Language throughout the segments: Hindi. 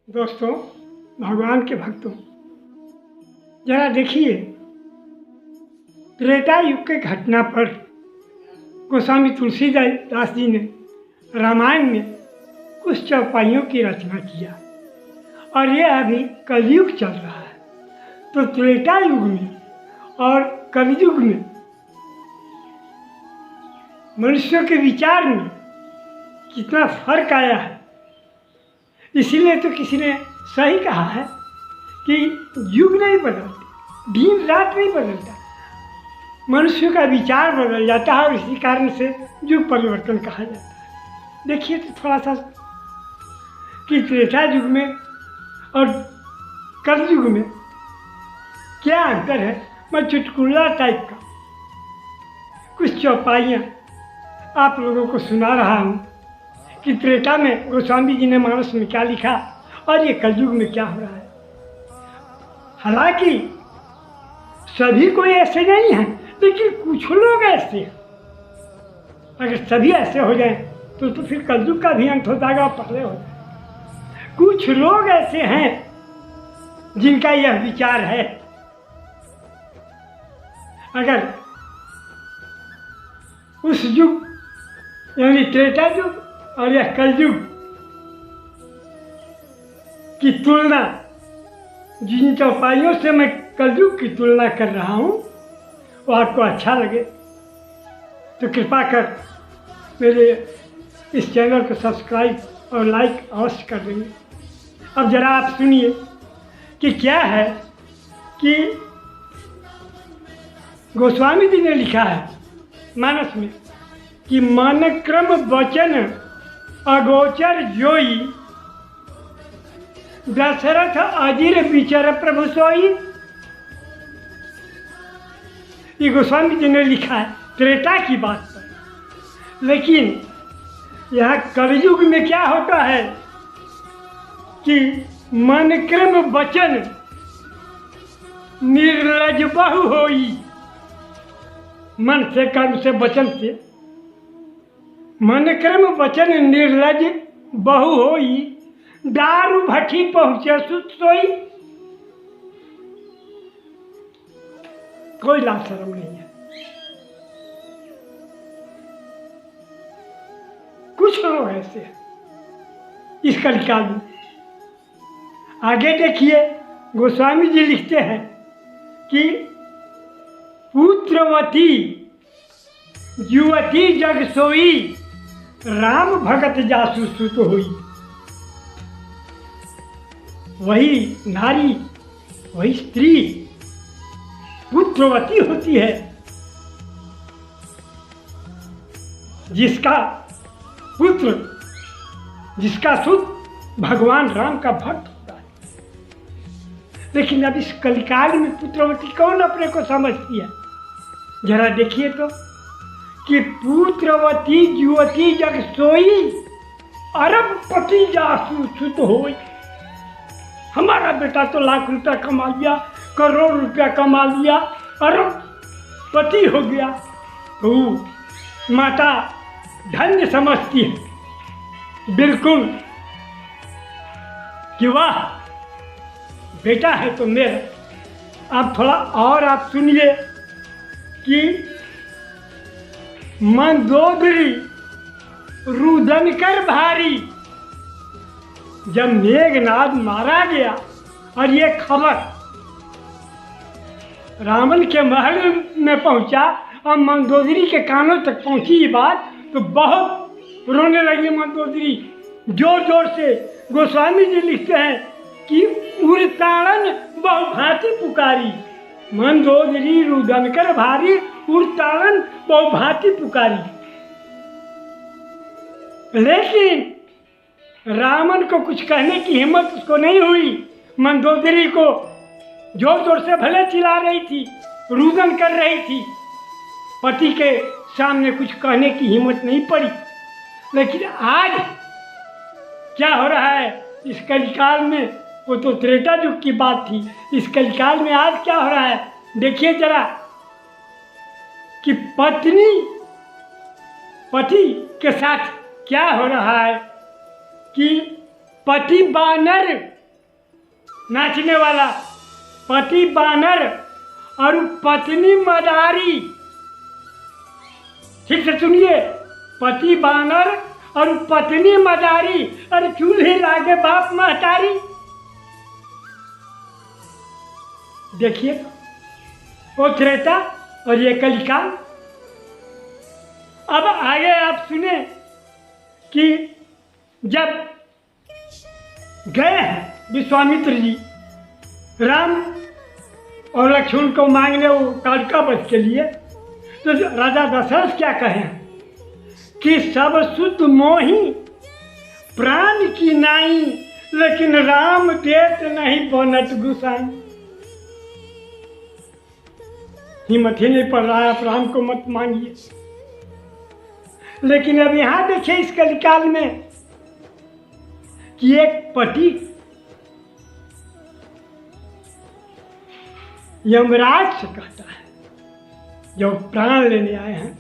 दोस्तों, भगवान के भक्तों, जरा देखिए, त्रेता युग के घटना पर गोस्वामी तुलसीदास जी ने रामायण में कुछ चौपाइयों की रचना किया और ये अभी कलयुग चल रहा है। तो त्रेता युग में और कलयुग में मनुष्यों के विचार में कितना फर्क आया है। इसीलिए तो किसी ने सही कहा है कि युग नहीं बदलते, दिन रात नहीं बदलता, मनुष्य का विचार बदल जाता है और इसी कारण से युग परिवर्तन कहा जाता है। देखिए तो थोड़ा सा कि त्रेता युग में और कलयुग में क्या अंतर है। मैं चुटकुला टाइप का कुछ चौपाइयाँ आप लोगों को सुना रहा हूँ कि त्रेता में गोस्वामी जी ने मानस में क्या लिखा और ये कलयुग में क्या हो रहा है। हालांकि सभी कोई ऐसे नहीं हैं, लेकिन कुछ लोग ऐसे हैं। अगर सभी ऐसे हो जाएं तो फिर कलयुग का भी अंत हो जाएगा और पहले हो जाएगा। कुछ लोग ऐसे हैं जिनका यह विचार है। अगर उस युग यानी त्रेता युग और यह कलयुग की तुलना, जिन चौपाइयों से मैं कलयुग की तुलना कर रहा हूँ, वो आपको अच्छा लगे तो कृपा कर मेरे इस चैनल को सब्सक्राइब और लाइक अवश्य कर देंगे। अब ज़रा आप सुनिए कि क्या है कि गोस्वामी जी ने लिखा है मानस में कि मन क्रम वचन अगोचर जोई, दशरथ अजिर विचर प्रभु सोई। ये गोस्वामी जी ने लिखा है त्रेता की बात पर। लेकिन यह कलयुग में क्या होता है कि मन क्रम वचन निर्लज बहु होई। मन से, कर्म से, वचन से मन क्रम वचन निर्लज बहु होई, दारू भट्ठी पहुँचे सुत सोई। कोई लाज शर्म नहीं है। कुछ लोग ऐसे हैं इस कलिकाल में। आगे देखिए, गोस्वामी जी लिखते हैं कि पुत्रवती युवती जग सोई, राम भगत जासु सुत हुई। वही नारी, वही स्त्री पुत्रवती होती है जिसका पुत्र, जिसका सुत भगवान राम का भक्त होता है। लेकिन अब इस कलिकाल में पुत्रवती कौन अपने को समझती है। जरा देखिए तो कि पुत्रवती युवती जग सोई, अरबपति जासु सुत होई। हमारा बेटा तो लाख रुपया कमा लिया, करोड़ रुपया कमा लिया, अरबपति हो गया। तो माता धन्य समझती है बिल्कुल कि वाह बेटा है तो मेरा। अब थोड़ा और आप सुनिए कि मंदोदरी रुदन कर भारी, जब मेघनाद मारा गया और ये खबर रावण के महल में पहुंचा और मंदोदरी के कानों तक पहुंची ये बात, तो बहुत रोने लगी मंदोदरी जोर जोर से। गोस्वामी जी लिखते हैं कि उड़ताड़न बहुभांति पुकारी, मंदोदरी रुदन कर भारी, उड़ताड़न बहुभांति पुकारी। लेकिन रावण को कुछ कहने की हिम्मत उसको नहीं हुई। मंदोदरी को जोर जोर से भले चिल्ला रही थी, रुदन कर रही थी, पति के सामने कुछ कहने की हिम्मत नहीं पड़ी। लेकिन आज क्या हो रहा है इस कलिकाल में, वो तो त्रेता युग की बात थी। इस कलिकाल में आज क्या हो रहा है देखिए जरा कि पति के साथ क्या हो रहा है कि पति बानर नाचने वाला, पति बानर और पत्नी मदारी। ठीक से सुनिए, पति बानर और पत्नी मदारी, और चूल्हे लागे बाप महतारी। देखिए वो त्रेता और ये कलिकाल। अब आगे आप सुने कि जब गए हैं विश्वामित्र जी राम और लक्ष्मण को मांगने वो कालिका वध के लिए, तो राजा दशरथ क्या कहे कि सब शुद्ध मोही प्राण की नाई, लेकिन राम देत नहीं बनत गुसाई। हिम्मत ही नहीं पड़ रहा है, आप राम को मत मांगिए। लेकिन अब यहां देखिए इस कलिकाल में कि एक पति यमराज से कहता है, जब प्राण लेने आए हैं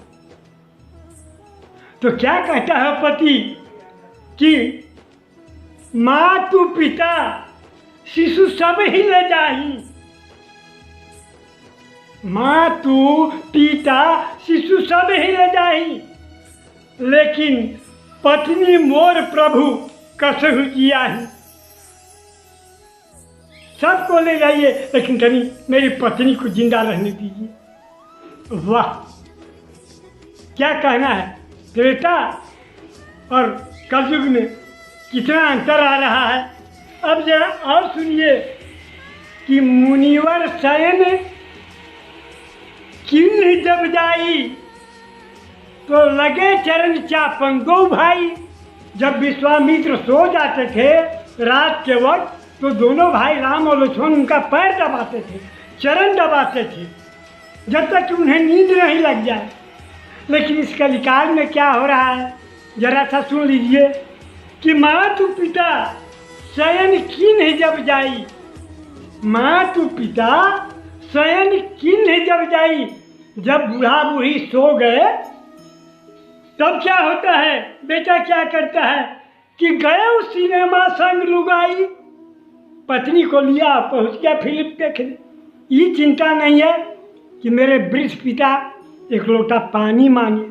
तो क्या कहता है पति कि मातु पिता शिशु सब ही ले जाही। मातु पिता शिशु सब ही ले जाही, लेकिन पत्नी मोर प्रभु कसहु जिया ही। सबको ले जाइए, लेकिन कहीं मेरी पत्नी को जिंदा रहने दीजिए। वाह, क्या कहना है। त्रेता और कलयुग में कितना अंतर आ रहा है। अब जरा और सुनिए कि मुनिवर शयन किन्ह जब जाई, तो लगे चरण चापन दो भाई। जब विश्वामित्र सो जाते थे रात के वक्त, तो दोनों भाई राम और लक्ष्मण उनका पैर दबाते थे, चरण दबाते थे, जब तक उन्हें नींद नहीं लग जाए। लेकिन इस कलिकाल में क्या हो रहा है, जरा सा सुन लीजिए कि मातु पिता शयन किन्ह जब जाई। मातु पिता शयन किन्ह जब जाई। जब बूढ़ा बूढ़ी सो गए तब क्या होता है, बेटा क्या करता है कि गए उस सिनेमा संग लुगाई। पत्नी को लिया, पहुंच गया फिल्म देखने। ये चिंता नहीं है कि मेरे वृद्ध पिता एक लोटा पानी मांगे,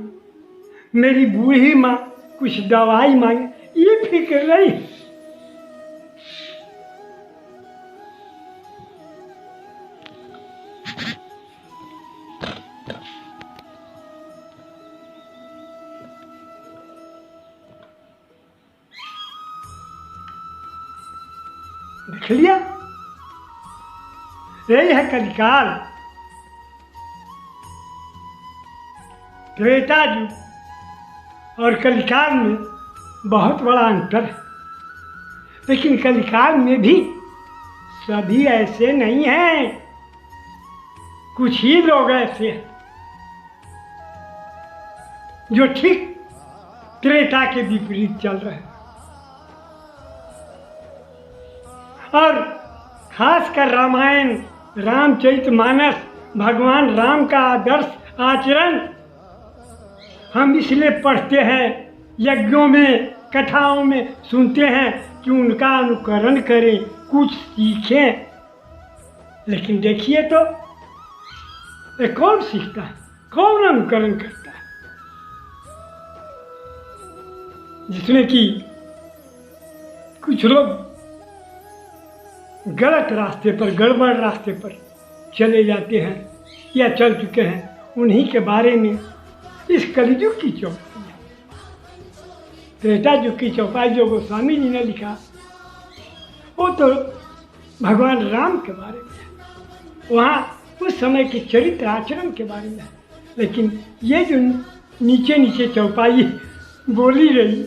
मेरी बूढ़ी माँ कुछ दवाई मांगे, ये फिक्र नहीं। देख लिया, यही है कलिकाल। त्रेता युग और कलिकाल में बहुत बड़ा अंतर है। लेकिन कलिकाल में भी सभी ऐसे नहीं हैं, कुछ ही लोग ऐसे हैं जो ठीक त्रेता के विपरीत चल रहे हैं। और खासकर रामायण, रामचरितमानस, भगवान राम का आदर्श आचरण हम इसलिए पढ़ते हैं, यज्ञों में, कथाओं में सुनते हैं कि उनका अनुकरण करें, कुछ सीखें। लेकिन देखिए तो ये कौन सीखता है, कौन अनुकरण करता है? जिसमें कि कुछ लोग गलत रास्ते पर, गड़बड़ रास्ते पर चले जाते हैं या चल चुके हैं, उन्हीं के बारे में इस कलियुग की चौपाई, त्रेता युग की चौपाई जो गोस्वामी जी ने लिखा, वो तो भगवान राम के बारे में है, वहाँ उस समय के चरित्र आचरण के बारे में है। लेकिन ये जो नीचे नीचे चौपाई बोली रही,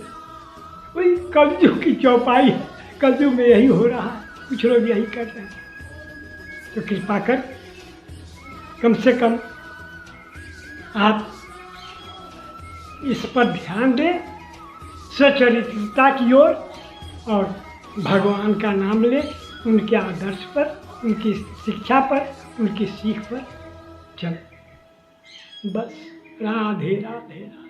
वही कलयुग की चौपाई है। कलयुग में यही हो रहा है, कुछ लोग यही कर रहे हैं। तो कृपा कर कम से कम आप इस पर ध्यान दें, सचरित्रता की ओर, और भगवान का नाम लें, उनके आदर्श पर, उनकी शिक्षा पर, उनकी सीख पर चलें। बस राधे राधे।